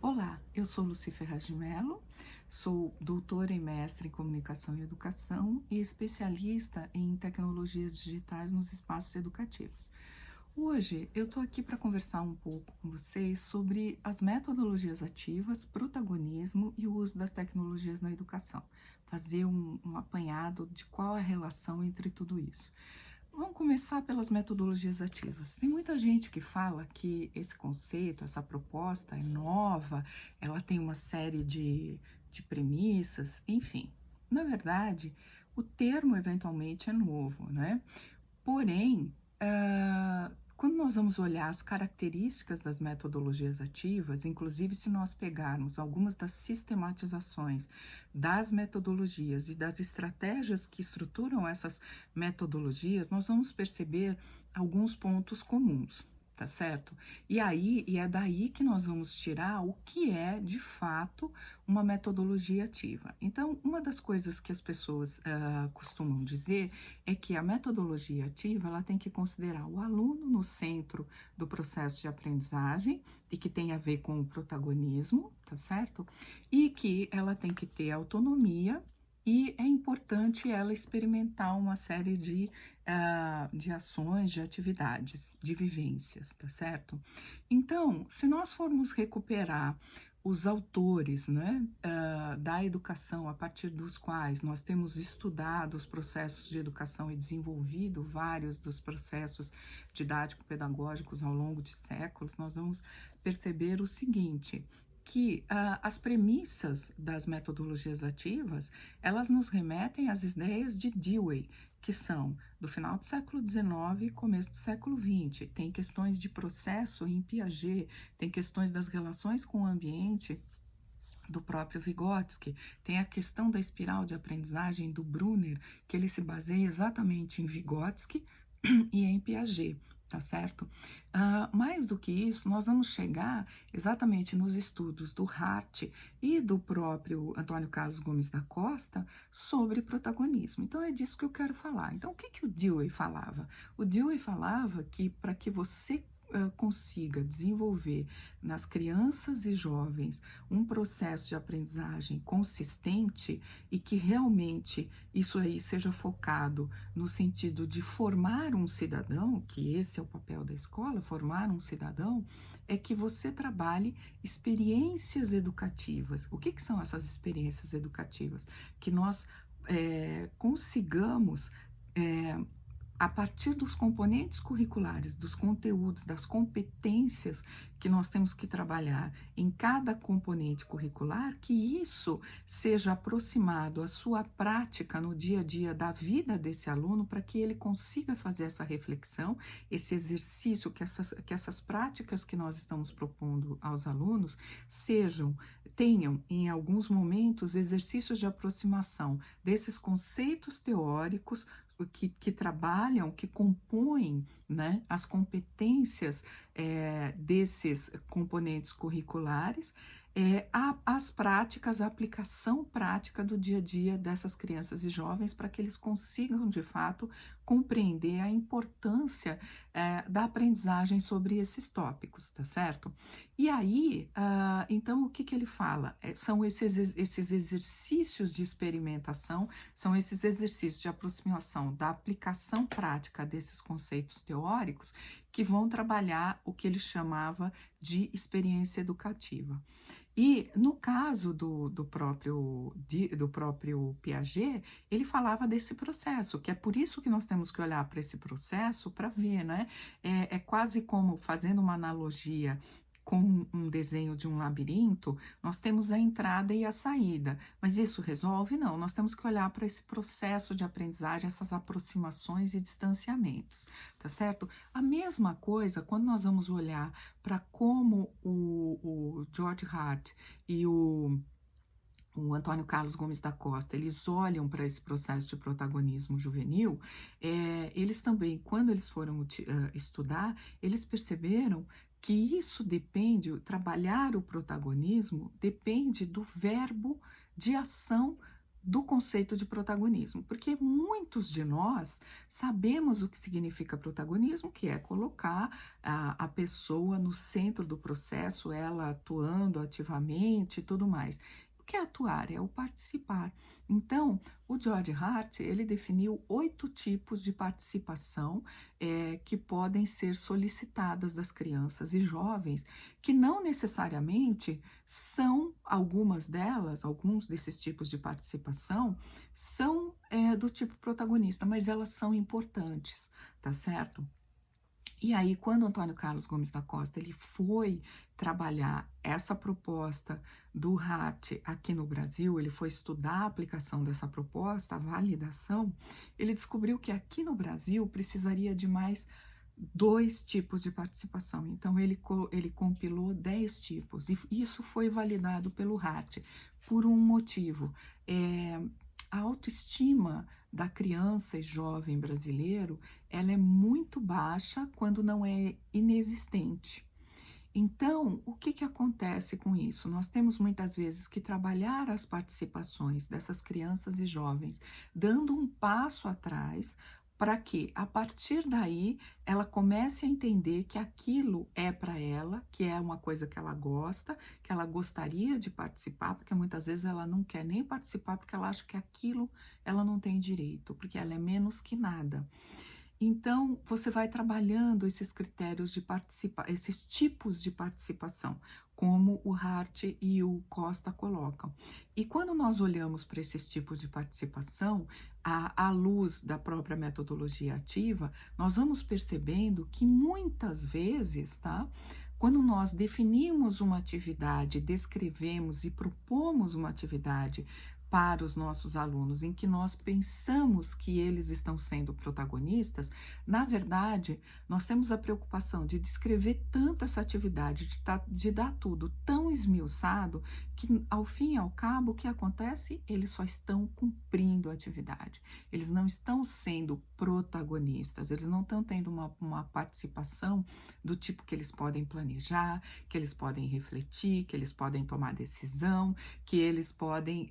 Olá, eu sou Lucy Ferraz de Mello, sou doutora e mestre em Comunicação e Educação e especialista em tecnologias digitais nos espaços educativos. Hoje eu estou aqui para conversar um pouco com vocês sobre as metodologias ativas, protagonismo e o uso das tecnologias na educação. Fazer um apanhado de qual é a relação entre tudo isso. Vamos começar pelas metodologias ativas. Tem muita gente que fala que esse conceito, essa proposta é nova, ela tem uma série de premissas, enfim. Na verdade, o termo eventualmente é novo, né? Porém, quando nós vamos olhar as características das metodologias ativas, inclusive se nós pegarmos algumas das sistematizações das metodologias e das estratégias que estruturam essas metodologias, nós vamos perceber alguns pontos comuns. Tá certo? E é daí que nós vamos tirar o que é de fato uma metodologia ativa. Então, uma das coisas que as pessoas costumam dizer é que a metodologia ativa ela tem que considerar o aluno no centro do processo de aprendizagem e que tem a ver com o protagonismo, tá certo? E que ela tem que ter autonomia e é importante ela experimentar uma série de ações, de atividades, de vivências, tá certo? Então, se nós formos recuperar os autores, né, da educação a partir dos quais nós temos estudado os processos de educação e desenvolvido vários dos processos didático-pedagógicos ao longo de séculos, nós vamos perceber o seguinte, que as premissas das metodologias ativas, elas nos remetem às ideias de Dewey, que são do final do século XIX e começo do século XX. Tem questões de processo em Piaget, tem questões das relações com o ambiente do próprio Vygotsky, tem a questão da espiral de aprendizagem do Brunner, que ele se baseia exatamente em Vygotsky e em Piaget, tá certo? Mais do que isso, nós vamos chegar exatamente nos estudos do Hart e do próprio Antônio Carlos Gomes da Costa sobre protagonismo. Então, é disso que eu quero falar. Então, o que o Dewey falava? O Dewey falava que para que você consiga desenvolver nas crianças e jovens um processo de aprendizagem consistente e que realmente isso aí seja focado no sentido de formar um cidadão, que esse é o papel da escola, formar um cidadão, é que você trabalhe experiências educativas. O que são essas experiências educativas? Que nós consigamos a partir dos componentes curriculares, dos conteúdos, das competências que nós temos que trabalhar em cada componente curricular, que isso seja aproximado à sua prática no dia a dia da vida desse aluno, para que ele consiga fazer essa reflexão, esse exercício, que essas práticas que nós estamos propondo aos alunos tenham, em alguns momentos, exercícios de aproximação desses conceitos teóricos que trabalham, que compõem, né, as competências desses componentes curriculares, as práticas, a aplicação prática do dia a dia dessas crianças e jovens para que eles consigam, de fato, compreender a importância da aprendizagem sobre esses tópicos, tá certo? E aí, então, o que ele fala? São esses exercícios de experimentação, são esses exercícios de aproximação da aplicação prática desses conceitos teóricos que vão trabalhar o que ele chamava de experiência educativa. E no caso do próprio Piaget, ele falava desse processo, que é por isso que nós temos que olhar para esse processo para ver, né? É quase como, fazendo uma analogia com um desenho de um labirinto, nós temos a entrada e a saída, mas isso resolve? Não, nós temos que olhar para esse processo de aprendizagem, essas aproximações e distanciamentos, tá certo? A mesma coisa quando nós vamos olhar para como o George Hart e o Antônio Carlos Gomes da Costa, eles olham para esse processo de protagonismo juvenil, eles também, quando eles foram estudar, eles perceberam que isso depende, trabalhar o protagonismo depende do verbo de ação do conceito de protagonismo, porque muitos de nós sabemos o que significa protagonismo, que é colocar a pessoa no centro do processo, ela atuando ativamente e tudo mais. O que é atuar? É o participar. Então, o George Hart, ele definiu 8 tipos de participação que podem ser solicitadas das crianças e jovens, que não necessariamente são algumas delas, alguns desses tipos de participação, são do tipo protagonista, mas elas são importantes, tá certo? E aí, quando Antônio Carlos Gomes da Costa ele foi trabalhar essa proposta do RAT aqui no Brasil, ele foi estudar a aplicação dessa proposta, a validação, ele descobriu que aqui no Brasil precisaria de mais 2 tipos de participação. Então, ele compilou 10 tipos, e isso foi validado pelo RAT por um motivo. A autoestima da criança e jovem brasileiro, ela é muito baixa quando não é inexistente. Então, o que acontece com isso? Nós temos muitas vezes que trabalhar as participações dessas crianças e jovens, dando um passo atrás, para que, a partir daí, ela comece a entender que aquilo é para ela, que é uma coisa que ela gosta, que ela gostaria de participar, porque muitas vezes ela não quer nem participar porque ela acha que aquilo ela não tem direito, porque ela é menos que nada. Então, você vai trabalhando esses critérios de esses tipos de participação, como o Hart e o Costa colocam. E quando nós olhamos para esses tipos de participação, à luz da própria metodologia ativa, nós vamos percebendo que muitas vezes, tá? Quando nós definimos uma atividade, descrevemos e propomos uma atividade para os nossos alunos, em que nós pensamos que eles estão sendo protagonistas, na verdade, nós temos a preocupação de descrever tanto essa atividade, de dar tudo tão esmiuçado, que ao fim e ao cabo, o que acontece? Eles só estão cumprindo a atividade, eles não estão sendo protagonistas, eles não estão tendo uma participação do tipo que eles podem planejar, que eles podem refletir, que eles podem tomar decisão, que eles podem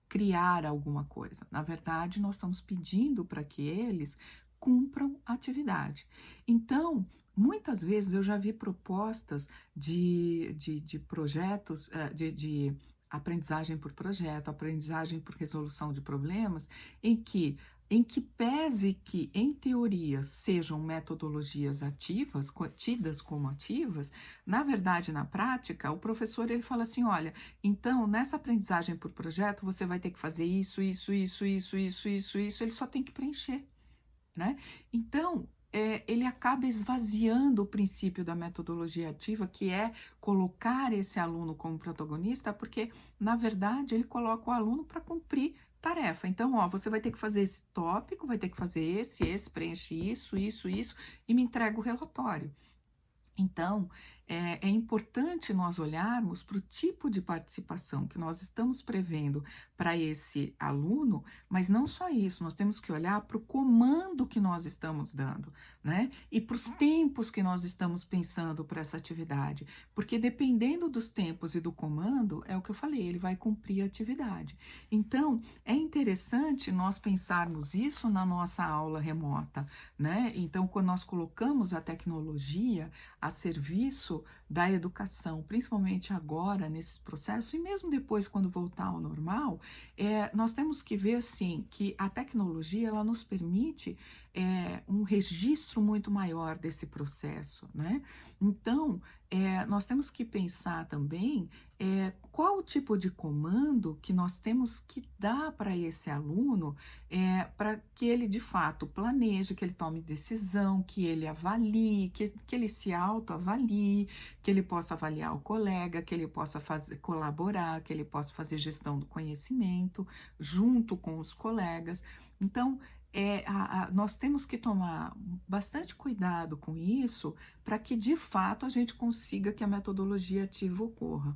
criar alguma coisa. Na verdade, nós estamos pedindo para que eles cumpram a atividade. Então, muitas vezes eu já vi propostas de projetos, de aprendizagem por projeto, aprendizagem por resolução de problemas, em que pese que, em teoria, sejam metodologias ativas, tidas como ativas, na verdade, na prática, o professor ele fala assim, olha, então, nessa aprendizagem por projeto, você vai ter que fazer isso, ele só tem que preencher, né? Então, ele acaba esvaziando o princípio da metodologia ativa, que é colocar esse aluno como protagonista, porque, na verdade, ele coloca o aluno para cumprir tarefa. Então, ó, você vai ter que fazer esse tópico, vai ter que fazer esse, preenche isso, e me entrega o relatório. Então, é importante nós olharmos para o tipo de participação que nós estamos prevendo para esse aluno, mas não só isso, nós temos que olhar para o comando que nós estamos dando, né? E para os tempos que nós estamos pensando para essa atividade, porque dependendo dos tempos e do comando, é o que eu falei, ele vai cumprir a atividade. Então, é interessante nós pensarmos isso na nossa aula remota, né? Então, quando nós colocamos a tecnologia a serviço da educação, principalmente agora nesse processo e mesmo depois quando voltar ao normal, nós temos que ver assim que a tecnologia ela nos permite um registro muito maior desse processo, né? Então, nós temos que pensar também qual o tipo de comando que nós temos que dar para esse aluno para que ele de fato planeje, que ele tome decisão, que ele avalie, que ele se autoavalie, que ele possa avaliar o colega, que ele possa colaborar, que ele possa fazer gestão do conhecimento junto com os colegas. Então, nós temos que tomar bastante cuidado com isso para que, de fato, a gente consiga que a metodologia ativa ocorra.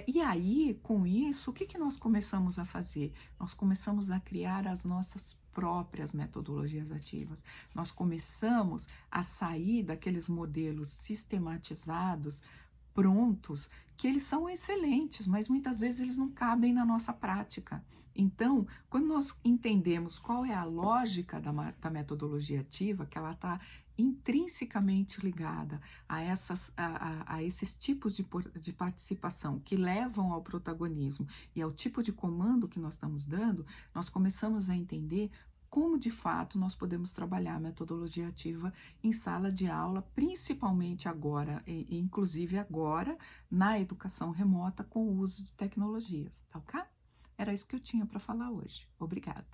E aí, com isso, o que nós começamos a fazer? Nós começamos a criar as nossas próprias metodologias ativas. Nós começamos a sair daqueles modelos sistematizados prontos, que eles são excelentes, mas muitas vezes eles não cabem na nossa prática. Então, quando nós entendemos qual é a lógica da metodologia ativa, que ela está intrinsecamente ligada a esses tipos de participação que levam ao protagonismo e ao tipo de comando que nós estamos dando, nós começamos a entender como de fato nós podemos trabalhar a metodologia ativa em sala de aula, principalmente agora, e inclusive agora, na educação remota com o uso de tecnologias, tá ok? Era isso que eu tinha para falar hoje. Obrigada.